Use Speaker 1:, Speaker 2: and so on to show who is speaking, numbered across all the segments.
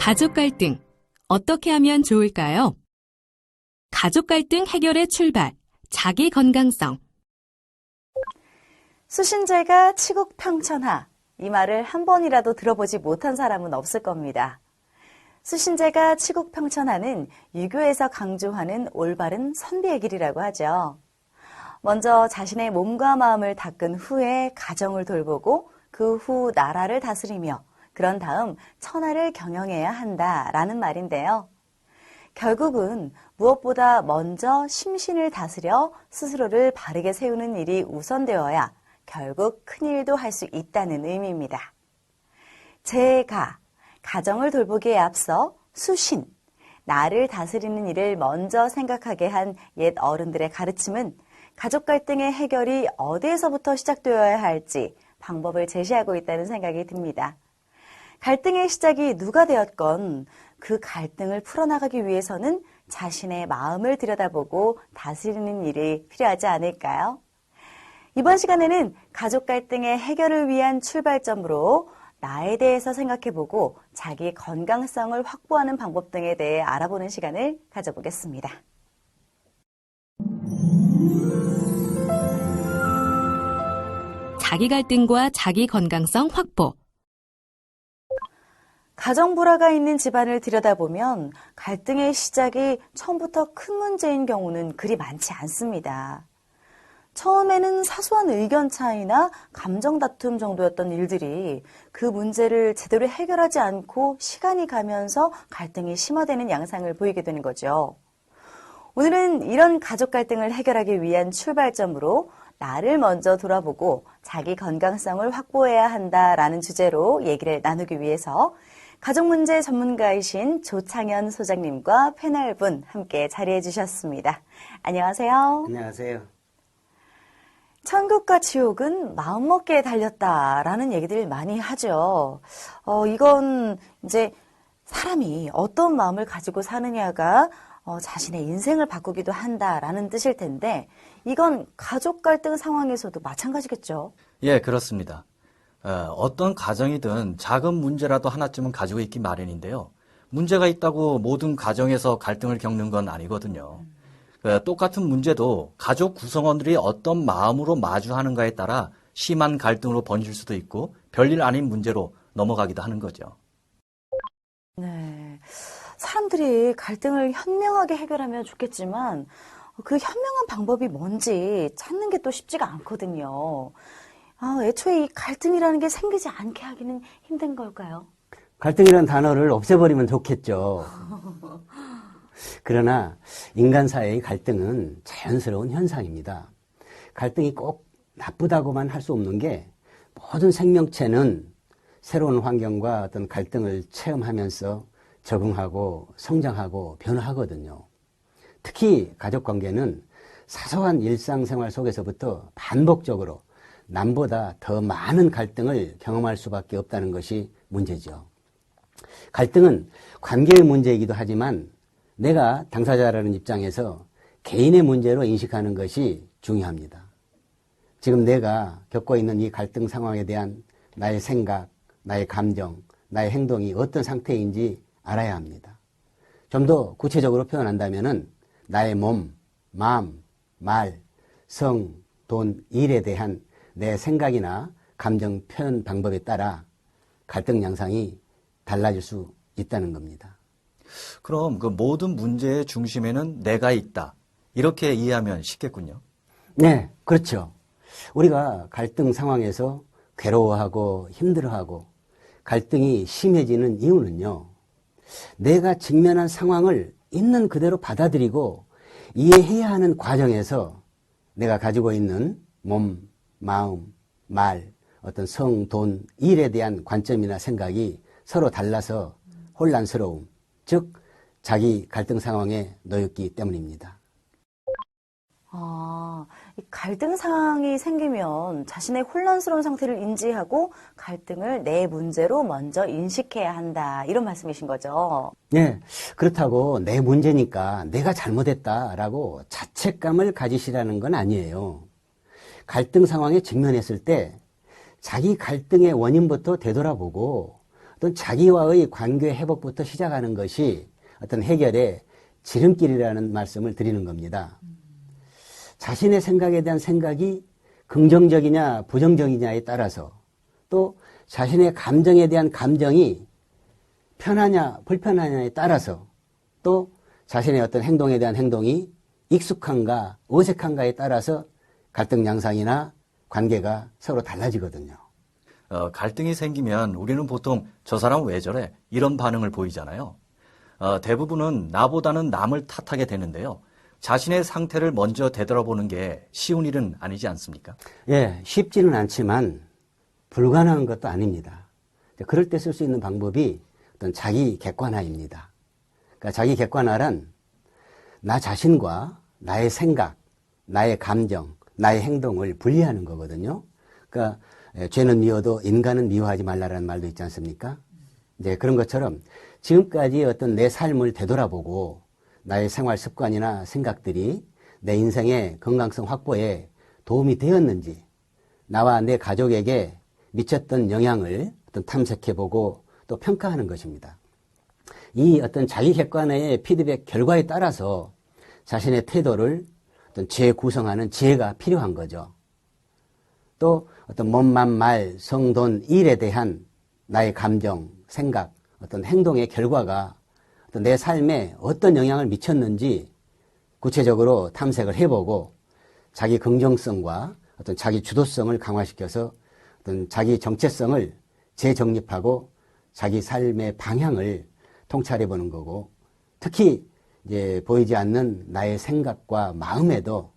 Speaker 1: 가족 갈등, 어떻게 하면 좋을까요? 가족 갈등 해결의 출발, 자기 건강성.
Speaker 2: 수신제가 치국평천하, 이 말을 한 번이라도 들어보지 못한 사람은 없을 겁니다. 수신제가 치국평천하는 유교에서 강조하는 올바른 선비의 길이라고 하죠. 먼저 자신의 몸과 마음을 닦은 후에 가정을 돌보고 그 후 나라를 다스리며 그런 다음 천하를 경영해야 한다라는 말인데요. 결국은 무엇보다 먼저 심신을 다스려 스스로를 바르게 세우는 일이 우선되어야 결국 큰일도 할 수 있다는 의미입니다. 제가, 가정을 돌보기에 앞서 수신, 나를 다스리는 일을 먼저 생각하게 한 옛 어른들의 가르침은 가족 갈등의 해결이 어디에서부터 시작되어야 할지 방법을 제시하고 있다는 생각이 듭니다. 갈등의 시작이 누가 되었건 그 갈등을 풀어나가기 위해서는 자신의 마음을 들여다보고 다스리는 일이 필요하지 않을까요? 이번 시간에는 가족 갈등의 해결을 위한 출발점으로 나에 대해서 생각해보고 자기 건강성을 확보하는 방법 등에 대해 알아보는 시간을 가져보겠습니다.
Speaker 1: 자기 갈등과 자기 건강성 확보.
Speaker 2: 가정 불화가 있는 집안을 들여다보면 갈등의 시작이 처음부터 큰 문제인 경우는 그리 많지 않습니다. 처음에는 사소한 의견 차이나 감정 다툼 정도였던 일들이 그 문제를 제대로 해결하지 않고 시간이 가면서 갈등이 심화되는 양상을 보이게 되는 거죠. 오늘은 이런 가족 갈등을 해결하기 위한 출발점으로 나를 먼저 돌아보고 자기 건강성을 확보해야 한다라는 주제로 얘기를 나누기 위해서 가족문제 전문가이신 조창현 소장님과 패널분 함께 자리해 주셨습니다. 안녕하세요.
Speaker 3: 안녕하세요.
Speaker 2: 천국과 지옥은 마음먹기에 달렸다라는 얘기들 많이 하죠. 이건 이제 사람이 어떤 마음을 가지고 사느냐가 자신의 인생을 바꾸기도 한다라는 뜻일 텐데 이건 가족 갈등 상황에서도 마찬가지겠죠?
Speaker 3: 예, 그렇습니다. 어떤 가정이든 작은 문제라도 하나쯤은 가지고 있기 마련인데요. 문제가 있다고 모든 가정에서 갈등을 겪는 건 아니거든요. 똑같은 문제도 가족 구성원들이 어떤 마음으로 마주하는가에 따라 심한 갈등으로 번질 수도 있고 별일 아닌 문제로 넘어가기도 하는 거죠.
Speaker 2: 네, 사람들이 갈등을 현명하게 해결하면 좋겠지만 그 현명한 방법이 뭔지 찾는 게 또 쉽지가 않거든요. 애초에 이 갈등이라는 게 생기지 않게 하기는 힘든 걸까요?
Speaker 4: 갈등이라는 단어를 없애버리면 좋겠죠. 그러나 인간 사이의 갈등은 자연스러운 현상입니다. 갈등이 꼭 나쁘다고만 할 수 없는 게 모든 생명체는 새로운 환경과 어떤 갈등을 체험하면서 적응하고 성장하고 변화하거든요. 특히 가족관계는 사소한 일상생활 속에서부터 반복적으로 남보다 더 많은 갈등을 경험할 수밖에 없다는 것이 문제죠. 갈등은 관계의 문제이기도 하지만 내가 당사자라는 입장에서 개인의 문제로 인식하는 것이 중요합니다. 지금 내가 겪고 있는 이 갈등 상황에 대한 나의 생각, 나의 감정, 나의 행동이 어떤 상태인지 알아야 합니다. 좀 더 구체적으로 표현한다면은 나의 몸, 마음, 말, 성, 돈, 일에 대한 내 생각이나 감정 표현 방법에 따라 갈등 양상이 달라질 수 있다는 겁니다.
Speaker 3: 그럼 그 모든 문제의 중심에는 내가 있다. 이렇게 이해하면 쉽겠군요.
Speaker 4: 네, 그렇죠. 우리가 갈등 상황에서 괴로워하고 힘들어하고 갈등이 심해지는 이유는요. 내가 직면한 상황을 있는 그대로 받아들이고 이해해야 하는 과정에서 내가 가지고 있는 몸, 마음, 말, 어떤 성, 돈, 일에 대한 관점이나 생각이 서로 달라서 혼란스러움, 즉 자기 갈등 상황에 놓였기 때문입니다.
Speaker 2: 이 갈등 상황이 생기면 자신의 혼란스러운 상태를 인지하고 갈등을 내 문제로 먼저 인식해야 한다. 이런 말씀이신 거죠?
Speaker 4: 네, 그렇다고 내 문제니까 내가 잘못했다라고 자책감을 가지시라는 건 아니에요. 갈등 상황에 직면했을 때 자기 갈등의 원인부터 되돌아보고 어떤 자기와의 관계 회복부터 시작하는 것이 어떤 해결의 지름길이라는 말씀을 드리는 겁니다. 자신의 생각에 대한 생각이 긍정적이냐 부정적이냐에 따라서 또 자신의 감정에 대한 감정이 편하냐 불편하냐에 따라서 또 자신의 어떤 행동에 대한 행동이 익숙한가 어색한가에 따라서 갈등 양상이나 관계가 서로 달라지거든요.
Speaker 3: 갈등이 생기면 우리는 보통 저 사람 왜 저래? 이런 반응을 보이잖아요. 대부분은 나보다는 남을 탓하게 되는데요. 자신의 상태를 먼저 되돌아보는 게 쉬운 일은 아니지 않습니까?
Speaker 4: 예, 쉽지는 않지만 불가능한 것도 아닙니다. 그럴 때 쓸 수 있는 방법이 어떤 자기 객관화입니다. 그러니까 자기 객관화란 나 자신과 나의 생각, 나의 감정, 나의 행동을 분리하는 거거든요. 그러니까 죄는 미워도 인간은 미워하지 말라라는 말도 있지 않습니까? 이제 그런 것처럼 지금까지 어떤 내 삶을 되돌아보고 나의 생활 습관이나 생각들이 내 인생의 건강성 확보에 도움이 되었는지 나와 내 가족에게 미쳤던 영향을 어떤 탐색해보고 또 평가하는 것입니다. 이 어떤 자기 객관화의 피드백 결과에 따라서 자신의 태도를 어떤 재구성하는 지혜가 필요한 거죠. 또 어떤 몸만 말, 성, 돈, 일에 대한 나의 감정, 생각, 어떤 행동의 결과가 어떤 내 삶에 어떤 영향을 미쳤는지 구체적으로 탐색을 해보고 자기 긍정성과 어떤 자기 주도성을 강화시켜서 어떤 자기 정체성을 재정립하고 자기 삶의 방향을 통찰해보는 거고 특히 이제 보이지 않는 나의 생각과 마음에도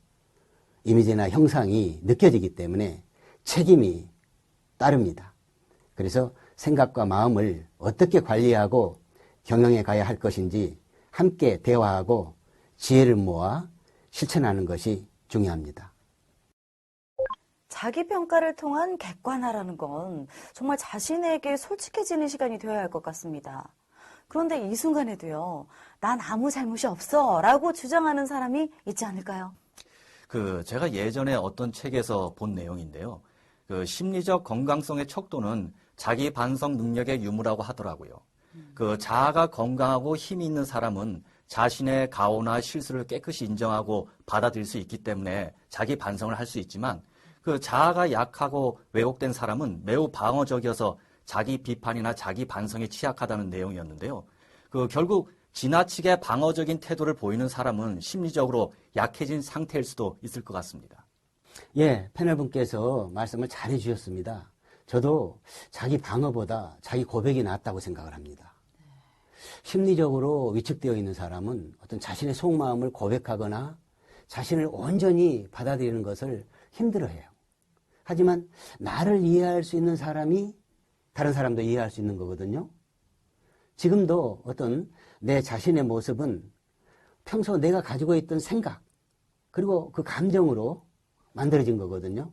Speaker 4: 이미지나 형상이 느껴지기 때문에 책임이 따릅니다. 그래서 생각과 마음을 어떻게 관리하고 경영해 가야 할 것인지 함께 대화하고 지혜를 모아 실천하는 것이 중요합니다.
Speaker 2: 자기평가를 통한 객관화라는 건 정말 자신에게 솔직해지는 시간이 되어야 할 것 같습니다. 그런데 이 순간에도요, 난 아무 잘못이 없어 라고 주장하는 사람이 있지 않을까요?
Speaker 3: 제가 예전에 어떤 책에서 본 내용인데요. 심리적 건강성의 척도는 자기 반성 능력의 유무라고 하더라고요. 자아가 건강하고 힘이 있는 사람은 자신의 가오나 실수를 깨끗이 인정하고 받아들일 수 있기 때문에 자기 반성을 할 수 있지만 자아가 약하고 왜곡된 사람은 매우 방어적이어서 자기 비판이나 자기 반성에 취약하다는 내용이었는데요. 결국 지나치게 방어적인 태도를 보이는 사람은 심리적으로 약해진 상태일 수도 있을 것 같습니다.
Speaker 4: 예, 패널분께서 말씀을 잘 해주셨습니다. 저도 자기 방어보다 자기 고백이 낫다고 생각을 합니다. 심리적으로 위축되어 있는 사람은 어떤 자신의 속마음을 고백하거나 자신을 온전히 받아들이는 것을 힘들어해요. 하지만 나를 이해할 수 있는 사람이 다른 사람도 이해할 수 있는 거거든요. 지금도 어떤 내 자신의 모습은 평소 내가 가지고 있던 생각 그리고 그 감정으로 만들어진 거거든요.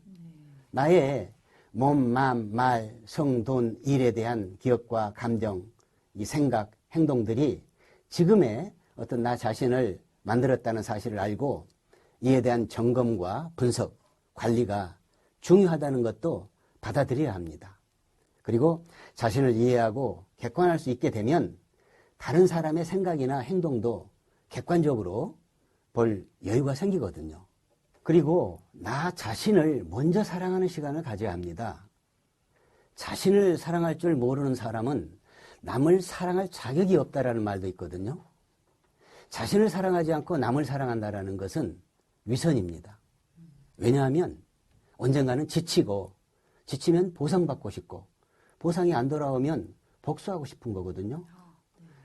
Speaker 4: 나의 몸, 마음, 말, 성, 돈, 일에 대한 기억과 감정, 이 생각, 행동들이 지금의 어떤 나 자신을 만들었다는 사실을 알고 이에 대한 점검과 분석, 관리가 중요하다는 것도 받아들여야 합니다. 그리고 자신을 이해하고 객관할 수 있게 되면 다른 사람의 생각이나 행동도 객관적으로 볼 여유가 생기거든요. 그리고 나 자신을 먼저 사랑하는 시간을 가져야 합니다. 자신을 사랑할 줄 모르는 사람은 남을 사랑할 자격이 없다라는 말도 있거든요. 자신을 사랑하지 않고 남을 사랑한다라는 것은 위선입니다. 왜냐하면 언젠가는 지치면 보상받고 싶고 보상이 안 돌아오면 복수하고 싶은 거거든요.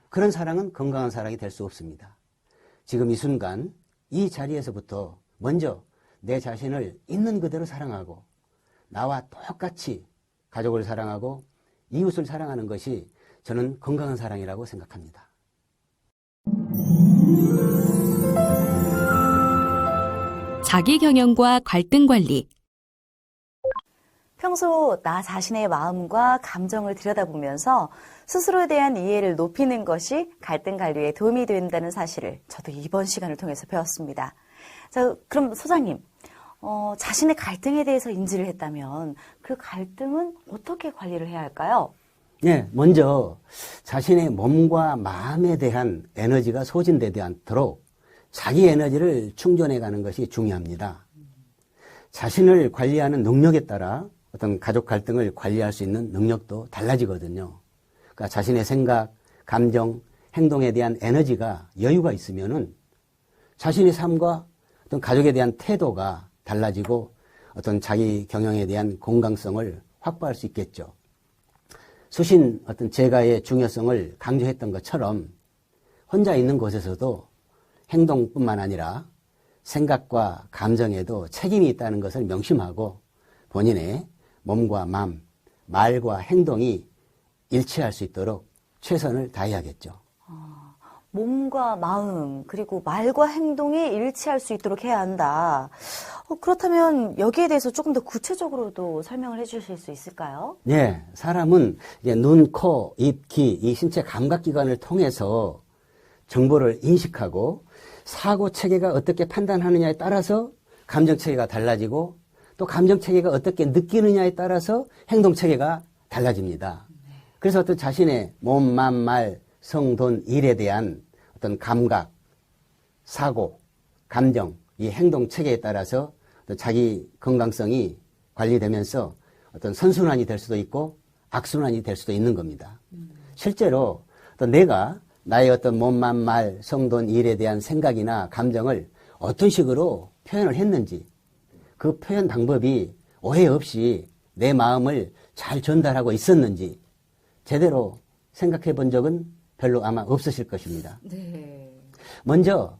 Speaker 4: 그런 사랑은 건강한 사랑이 될 수 없습니다. 지금 이 순간 이 자리에서부터 먼저 내 자신을 있는 그대로 사랑하고 나와 똑같이 가족을 사랑하고 이웃을 사랑하는 것이 저는 건강한 사랑이라고 생각합니다.
Speaker 1: 자기 경영과 갈등 관리.
Speaker 2: 평소 나 자신의 마음과 감정을 들여다보면서 스스로에 대한 이해를 높이는 것이 갈등 관리에 도움이 된다는 사실을 저도 이번 시간을 통해서 배웠습니다. 자, 그럼 소장님, 자신의 갈등에 대해서 인지를 했다면 그 갈등은 어떻게 관리를 해야 할까요?
Speaker 4: 예, 먼저 자신의 몸과 마음에 대한 에너지가 소진되지 않도록 자기 에너지를 충전해 가는 것이 중요합니다. 자신을 관리하는 능력에 따라 어떤 가족 갈등을 관리할 수 있는 능력도 달라지거든요. 그러니까 자신의 생각, 감정, 행동에 대한 에너지가 여유가 있으면은 자신의 삶과 어떤 가족에 대한 태도가 달라지고 어떤 자기 경영에 대한 건강성을 확보할 수 있겠죠. 수신 어떤 재가의 중요성을 강조했던 것처럼 혼자 있는 곳에서도 행동뿐만 아니라 생각과 감정에도 책임이 있다는 것을 명심하고 본인의 몸과 마음, 말과 행동이 일치할 수 있도록 최선을 다해야겠죠.
Speaker 2: 몸과 마음, 그리고 말과 행동이 일치할 수 있도록 해야 한다. 그렇다면 여기에 대해서 조금 더 구체적으로도 설명을 해 주실 수 있을까요?
Speaker 4: 네, 사람은 이제 눈, 코, 입, 귀, 이 신체 감각기관을 통해서 정보를 인식하고 사고 체계가 어떻게 판단하느냐에 따라서 감정 체계가 달라지고 또 감정 체계가 어떻게 느끼느냐에 따라서 행동 체계가 달라집니다. 그래서 어떤 자신의 몸, 마음, 말, 성, 돈, 일에 대한 어떤 감각, 사고, 감정, 이 행동 체계에 따라서 자기 건강성이 관리되면서 어떤 선순환이 될 수도 있고 악순환이 될 수도 있는 겁니다. 실제로 또 내가 나의 어떤 몸, 마음, 말, 성, 돈, 일에 대한 생각이나 감정을 어떤 식으로 표현을 했는지 그 표현 방법이 오해 없이 내 마음을 잘 전달하고 있었는지 제대로 생각해 본 적은 별로 아마 없으실 것입니다.
Speaker 2: 네.
Speaker 4: 먼저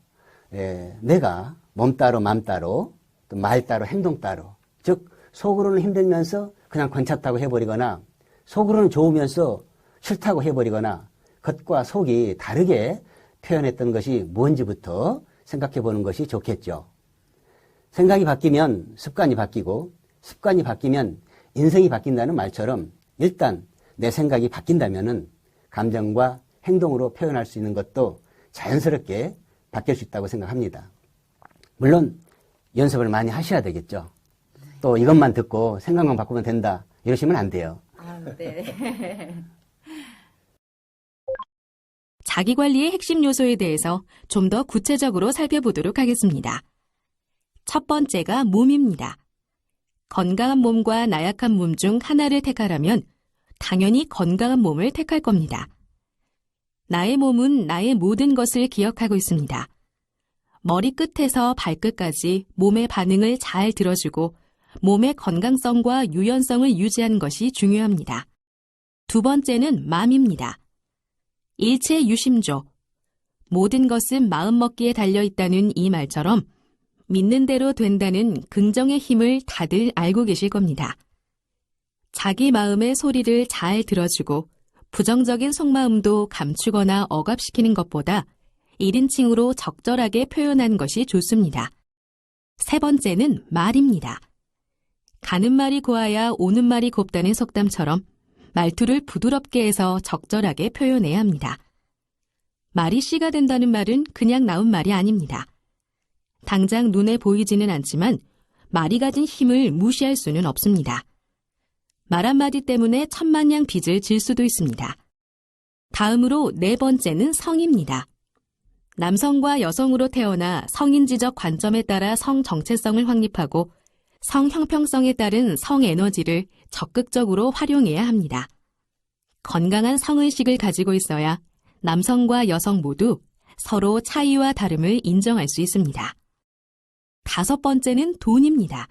Speaker 4: 내가 몸 따로 맘 따로 또 말 따로 행동 따로 즉 속으로는 힘들면서 그냥 괜찮다고 해버리거나 속으로는 좋으면서 싫다고 해버리거나 겉과 속이 다르게 표현했던 것이 뭔지부터 생각해 보는 것이 좋겠죠. 생각이 바뀌면 습관이 바뀌고 습관이 바뀌면 인생이 바뀐다는 말처럼 일단 내 생각이 바뀐다면은 감정과 행동으로 표현할 수 있는 것도 자연스럽게 바뀔 수 있다고 생각합니다. 물론 연습을 많이 하셔야 되겠죠. 또 이것만 듣고 생각만 바꾸면 된다 이러시면 안 돼요.
Speaker 2: 네.
Speaker 1: 자기관리의 핵심 요소에 대해서 좀 더 구체적으로 살펴보도록 하겠습니다. 첫 번째가 몸입니다. 건강한 몸과 나약한 몸 중 하나를 택하라면 당연히 건강한 몸을 택할 겁니다. 나의 몸은 나의 모든 것을 기억하고 있습니다. 머리끝에서 발끝까지 몸의 반응을 잘 들어주고 몸의 건강성과 유연성을 유지하는 것이 중요합니다. 두 번째는 마음입니다. 일체 유심조. 모든 것은 마음먹기에 달려있다는 이 말처럼 믿는 대로 된다는 긍정의 힘을 다들 알고 계실 겁니다. 자기 마음의 소리를 잘 들어주고 부정적인 속마음도 감추거나 억압시키는 것보다 1인칭으로 적절하게 표현하는 것이 좋습니다. 세 번째는 말입니다. 가는 말이 고와야 오는 말이 곱다는 속담처럼 말투를 부드럽게 해서 적절하게 표현해야 합니다. 말이 씨가 된다는 말은 그냥 나온 말이 아닙니다. 당장 눈에 보이지는 않지만 말이 가진 힘을 무시할 수는 없습니다. 말 한마디 때문에 천만냥 빚을 질 수도 있습니다. 다음으로 네 번째는 성입니다. 남성과 여성으로 태어나 성인지적 관점에 따라 성 정체성을 확립하고 성 형평성에 따른 성 에너지를 적극적으로 활용해야 합니다. 건강한 성의식을 가지고 있어야 남성과 여성 모두 서로 차이와 다름을 인정할 수 있습니다. 다섯 번째는 돈입니다.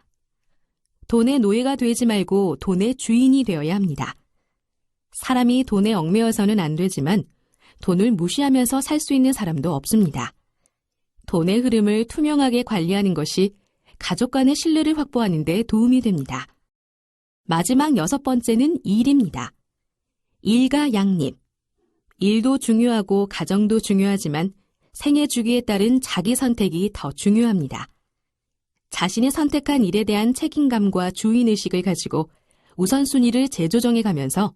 Speaker 1: 돈의 노예가 되지 말고 돈의 주인이 되어야 합니다. 사람이 돈에 얽매여서는 안 되지만 돈을 무시하면서 살 수 있는 사람도 없습니다. 돈의 흐름을 투명하게 관리하는 것이 가족 간의 신뢰를 확보하는 데 도움이 됩니다. 마지막 여섯 번째는 일입니다. 일가 양립. 일도 중요하고 가정도 중요하지만 생애 주기에 따른 자기 선택이 더 중요합니다. 자신이 선택한 일에 대한 책임감과 주인의식을 가지고 우선순위를 재조정해 가면서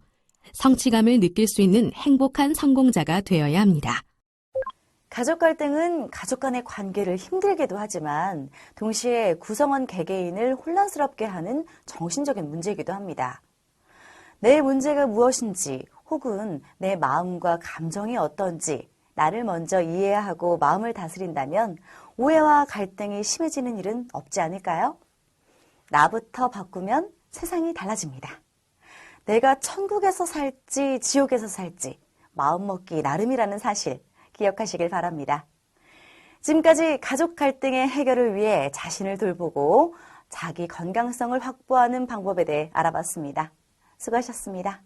Speaker 1: 성취감을 느낄 수 있는 행복한 성공자가 되어야 합니다.
Speaker 2: 가족 갈등은 가족 간의 관계를 힘들게도 하지만 동시에 구성원 개개인을 혼란스럽게 하는 정신적인 문제이기도 합니다. 내 문제가 무엇인지 혹은 내 마음과 감정이 어떤지 나를 먼저 이해하고 마음을 다스린다면 오해와 갈등이 심해지는 일은 없지 않을까요? 나부터 바꾸면 세상이 달라집니다. 내가 천국에서 살지 지옥에서 살지 마음먹기 나름이라는 사실 기억하시길 바랍니다. 지금까지 가족 갈등의 해결을 위해 자신을 돌보고 자기 건강성을 확보하는 방법에 대해 알아봤습니다. 수고하셨습니다.